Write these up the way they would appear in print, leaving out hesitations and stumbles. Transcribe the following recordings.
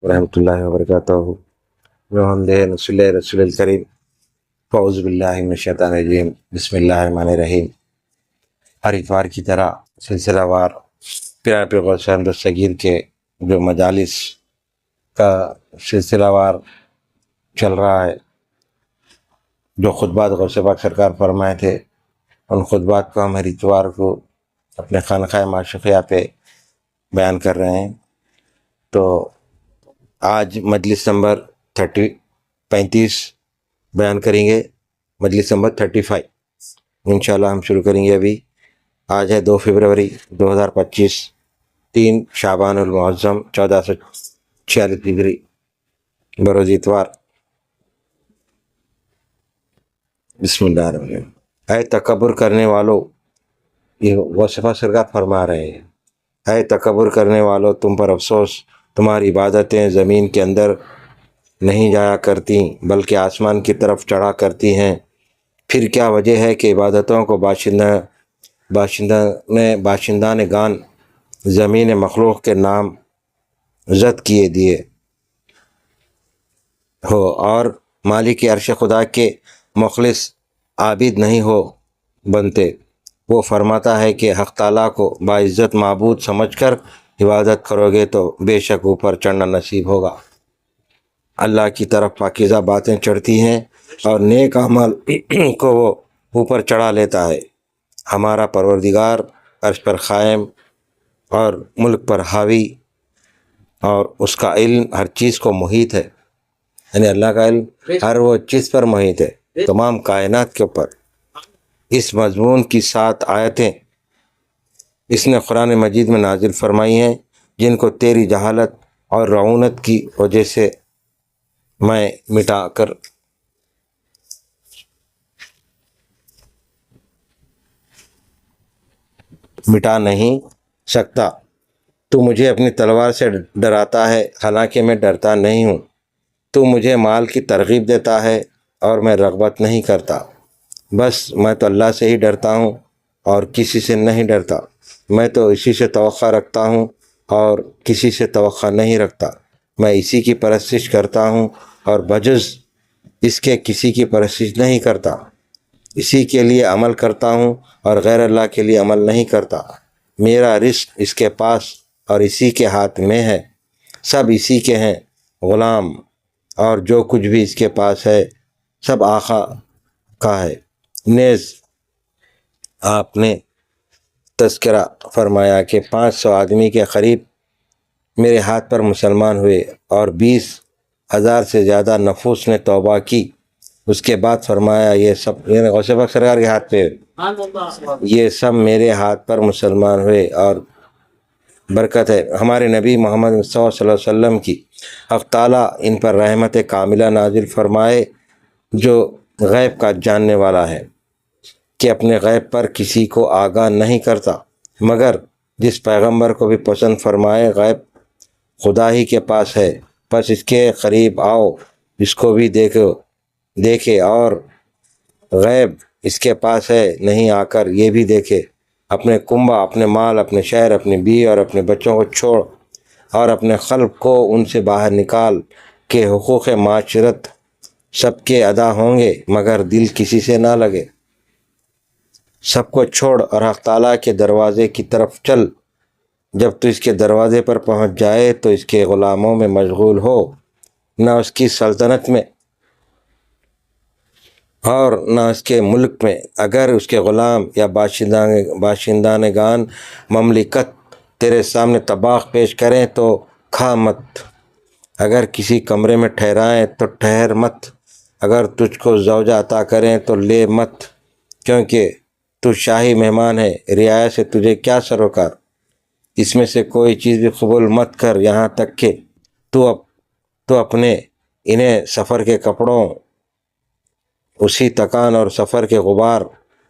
ورحمۃ اللہ وبرکاتہ۔ الحمد رسول الکریم، فاعوذ باللہ من الشیطان الرجیم، بسم اللہ الرحمن الرحیم۔ ہر اتوار کی طرح سلسلہ وار پیارے پیر غوث احمد الصغیر کے جو مجالس کا سلسلہ وار چل رہا ہے، جو خطبات غوث پاک سرکار فرمائے تھے، ان خطبات کو ہم ہر اتوار کو اپنے خانقاہ معشوقیہ پہ بیان کر رہے ہیں۔ تو آج مجلس نمبر 35 بیان کریں گے، مجلس نمبر 35 انشاءاللہ ہم شروع کریں گے ابھی۔ آج ہے 2 فروری 2025، 3 شعبان المعظم 1446 ہجری، بروز اتوار۔ بسم اللہ الرحمن الرحیم۔ اے تکبر کرنے والو، یہ غوث پاک سرکار فرما رہے ہیں، اے تکبر کرنے والو، تم پر افسوس، تمہاری عبادتیں زمین کے اندر نہیں جایا کرتی بلکہ آسمان کی طرف چڑھا کرتی ہیں۔ پھر کیا وجہ ہے کہ عبادتوں کو باشندان گان زمین مخلوق کے نام زد کیے دیے ہو اور مالک عرش خدا کے مخلص عابد نہیں ہو بنتے؟ وہ فرماتا ہے کہ حق تعالیٰ کو باعزت معبود سمجھ کر عبادت کرو گے تو بے شک اوپر چڑھنا نصیب ہوگا۔ اللہ کی طرف پاکیزہ باتیں چڑھتی ہیں اور نیک عمل کو وہ اوپر چڑھا لیتا ہے۔ ہمارا پروردگار عرش پر قائم اور ملک پر حاوی، اور اس کا علم ہر چیز کو محیط ہے، یعنی اللہ کا علم ہر وہ چیز پر محیط ہے، تمام کائنات کے اوپر۔ اس مضمون کی 7 آیتیں اس نے قرآن مجید میں نازل فرمائی ہیں، جن کو تیری جہالت اور رعونت کی وجہ سے میں مٹا نہیں سکتا۔ تو مجھے اپنی تلوار سے ڈراتا ہے، حالانکہ میں ڈرتا نہیں ہوں۔ تو مجھے مال کی ترغیب دیتا ہے اور میں رغبت نہیں کرتا۔ بس میں تو اللہ سے ہی ڈرتا ہوں اور کسی سے نہیں ڈرتا۔ میں تو اسی سے توقع رکھتا ہوں اور کسی سے توقع نہیں رکھتا۔ میں اسی کی پرستش کرتا ہوں اور بجز اس کے کسی کی پرستش نہیں کرتا۔ اسی کے لیے عمل کرتا ہوں اور غیر اللہ کے لیے عمل نہیں کرتا۔ میرا رزق اس کے پاس اور اسی کے ہاتھ میں ہے، سب اسی کے ہیں غلام، اور جو کچھ بھی اس کے پاس ہے سب آقا کا ہے۔ نیز آپ نے تذکرہ فرمایا کہ 500 آدمی کے قریب میرے ہاتھ پر مسلمان ہوئے اور 20,000 سے زیادہ نفوس نے توبہ کی۔ اس کے بعد فرمایا یہ سب غوث پاک سرکار کے ہاتھ پہ، یہ سب میرے ہاتھ پر مسلمان ہوئے اور برکت ہے ہمارے نبی محمد مصطفیٰ صلی اللہ علیہ وسلم کی۔ حق تعالیٰ ان پر رحمت کاملہ نازل فرمائے، جو غیب کا جاننے والا ہے، کہ اپنے غیب پر کسی کو آگاہ نہیں کرتا، مگر جس پیغمبر کو بھی پسند فرمائے۔ غیب خدا ہی کے پاس ہے، بس اس کے قریب آؤ، اس کو بھی دیکھے، اور غیب اس کے پاس ہے، نہیں آ کر یہ بھی دیکھے۔ اپنے کنبہ، اپنے مال، اپنے شہر، اپنی بیوی اور اپنے بچوں کو چھوڑ اور اپنے خلق کو ان سے باہر نکال کہ حقوق معاشرت سب کے ادا ہوں گے، مگر دل کسی سے نہ لگے۔ سب کو چھوڑ اور حق تعالیٰ کے دروازے کی طرف چل۔ جب تو اس کے دروازے پر پہنچ جائے تو اس کے غلاموں میں مشغول ہو، نہ اس کی سلطنت میں اور نہ اس کے ملک میں۔ اگر اس کے غلام یا باشندانگان مملکت تیرے سامنے طباخ پیش کریں تو کھا مت، اگر کسی کمرے میں ٹھہرائیں تو ٹھہر مت، اگر تجھ کو زوجہ عطا کریں تو لے مت، کیونکہ تو شاہی مہمان ہے، رعایا سے تجھے کیا سروکار۔ اس میں سے کوئی چیز بھی قبول مت کر، یہاں تک کہ تو اپنے انہیں سفر کے کپڑوں، اسی تکان اور سفر کے غبار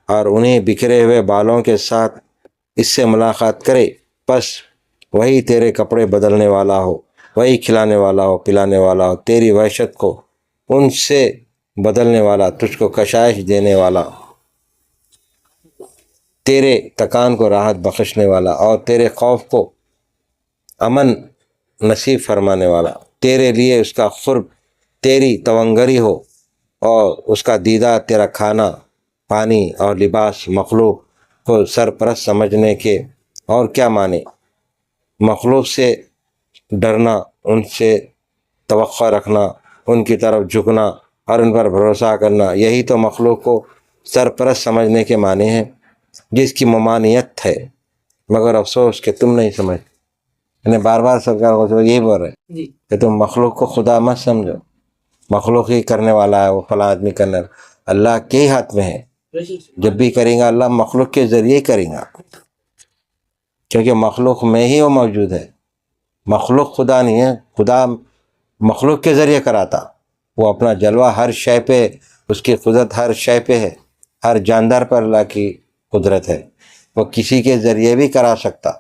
اور انہیں بکھرے ہوئے بالوں کے ساتھ اس سے ملاقات کرے، بس وہی تیرے کپڑے بدلنے والا ہو، وہی کھلانے والا ہو، پلانے والا ہو، تیری وحشت کو ان سے بدلنے والا، تجھ کو کشائش دینے والا، تیرے تکان کو راحت بخشنے والا اور تیرے خوف کو امن نصیب فرمانے والا۔ تیرے لیے اس کا قرب تیری تونگری ہو، اور اس کا دیدار تیرا کھانا پانی اور لباس مخلوق کو سرپرست سمجھنے کے اور کیا معنی؟ مخلوق سے ڈرنا، ان سے توقع رکھنا، ان کی طرف جھکنا اور ان پر بھروسہ کرنا، یہی تو مخلوق کو سرپرست سمجھنے کے معنی ہیں، جس کی ممانعت ہے، مگر افسوس کہ تم نہیں سمجھ۔ یعنی بار بار سرکار کو یہی بول رہے کہ تم مخلوق کو خدا مت سمجھو، مخلوق ہی کرنے والا ہے، وہ فلاں آدمی کرنے والا، اللہ کے ہی ہاتھ میں ہے۔ جب بھی کریں گا اللہ مخلوق کے ذریعے کریں گا، کیونکہ مخلوق میں ہی وہ موجود ہے۔ مخلوق خدا نہیں ہے، خدا مخلوق کے ذریعے کراتا، وہ اپنا جلوہ ہر شے پہ، اس کی قدرت ہر شے پہ ہے، ہر جاندار پر اللہ کی قدرت ہے، وہ کسی کے ذریعے بھی کرا سکتا۔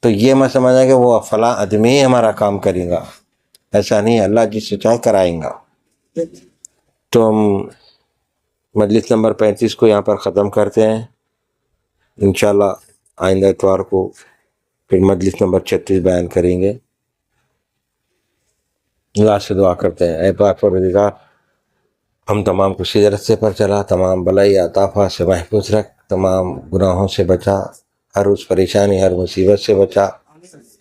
تو یہ میں سمجھا کہ وہ فلاں آدمی ہی ہمارا کام کرے گا، ایسا نہیں ہے، اللہ جس سے چاہے کرائیں گا۔ تو ہم مجلس نمبر 35 کو یہاں پر ختم کرتے ہیں، انشاءاللہ آئندہ اتوار کو پھر مجلس نمبر 36 بیان کریں گے۔ اللہ سے دعا کرتے ہیں، اے پاک پروردگار، ہم تمام کو سیدھے راستے پر چلا، تمام بلائی آفات سے محفوظ رکھ، تمام گناہوں سے بچا، ہر اس پریشانی ہر مصیبت سے بچا،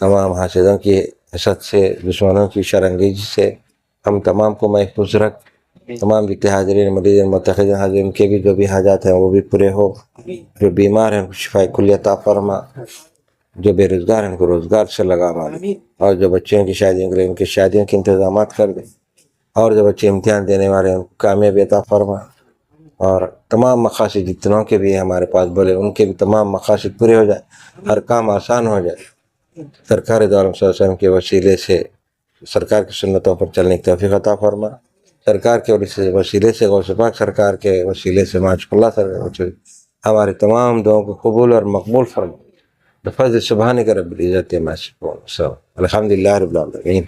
تمام حاسدوں کی حسد سے، دشمنوں کی شرانگیزی سے ہم تمام کو محفوظ رکھ، تمام جتنے حاضرین مریضین متحدین حاضرین کے بھی جو بھی حاجات ہیں وہ بھی پورے ہو، جو بیمار ہیں ان کو شفاء کلی عطا فرما، جو بے روزگار ہیں ان کو روزگار سے لگا مالک، اور جو بچوں کی شادیوں کے لیے ان کی شادیوں کے انتظامات کر دے، اور جو بچے امتحان دینے والے ہیں ان کو کامیابی عطا فرما، اور تمام مقاصد جتنوں کے بھی ہمارے پاس بولے ان کے بھی تمام مقاصد پورے ہو جائے، ہر کام آسان ہو جائے، سرکار دو عالم صلی اللہ علیہ وسلم کے وسیلے سے سرکار کی سنتوں پر چلنے کی توفیق عطا فرما، سرکار کے وسیلے سے غوث پاک سرکار کے وسیلے سے ماشاء اللہ سرکار ہمارے تمام دعاؤں کو قبول اور مقبول فرما، بفضل سبحانک رب العزت عما یصفون، الحمدللہ رب العالمین۔